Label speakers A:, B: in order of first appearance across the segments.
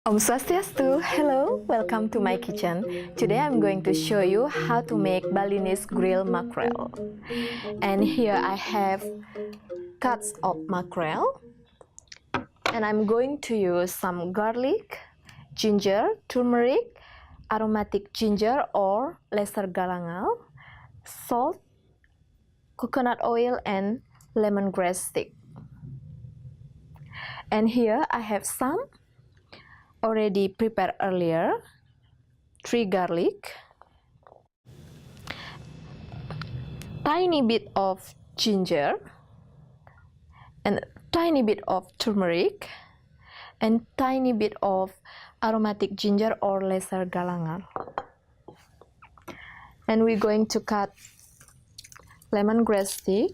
A: Om Swastiastu, hello, welcome to my kitchen. Today I'm going to show you how to make Balinese grilled mackerel. And here I have cuts of mackerel. And I'm going to use some garlic, ginger, turmeric, aromatic ginger or lesser galangal, salt, coconut oil and lemongrass stick. And here I have some already prepared earlier, 3 garlic, tiny bit of ginger, and tiny bit of turmeric, and tiny bit of aromatic ginger or lesser galangal. And we're going to cut lemongrass stick,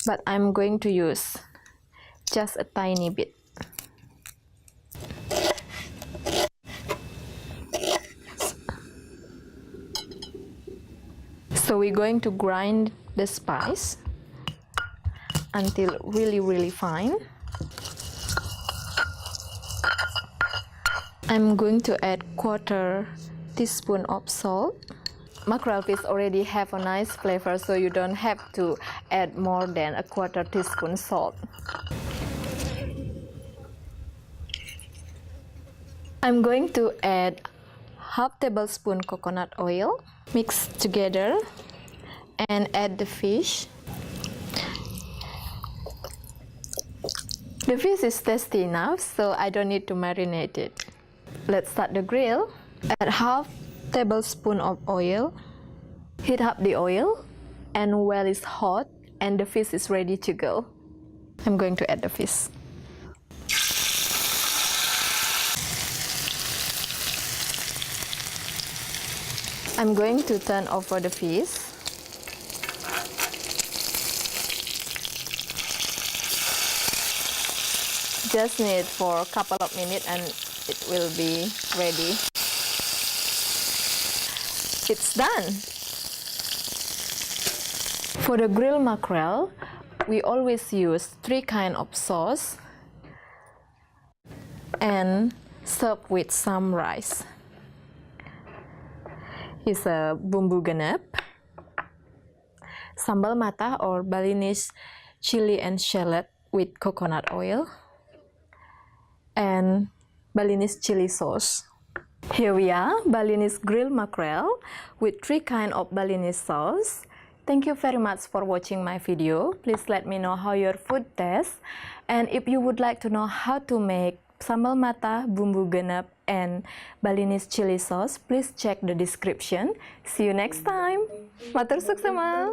A: but I'm going to use just a tiny bit. So we're going to grind the spice until really fine. I'm going to add 1/4 teaspoon of salt. Mackerel fish already have a nice flavor, so you don't have to add more than 1/4 teaspoon salt. I'm going to add 1/2 tablespoon coconut oil, mix together and add the fish. The fish is tasty enough, so I don't need to marinate it. Let's start the grill. Add 1/2 tablespoon of oil. Heat up the oil, and while it's hot and the fish is ready to go, I'm going to add the fish. I'm going to turn over the fish. Just need for a couple of minutes and it will be ready. It's done. For the grilled mackerel, we always use 3 kinds of sauce and serve with some rice. Is a bumbu genep, sambal mata or Balinese chili and shallot with coconut oil, and Balinese chili sauce. Here we are, Balinese grilled mackerel with 3 kinds of Balinese sauce. Thank you very much for watching my video. Please let me know how your food tastes, and if you would like to know how to make sambal mata, bumbu genep, and Balinese chili sauce, please check the description. See you next time. Matur Suksma!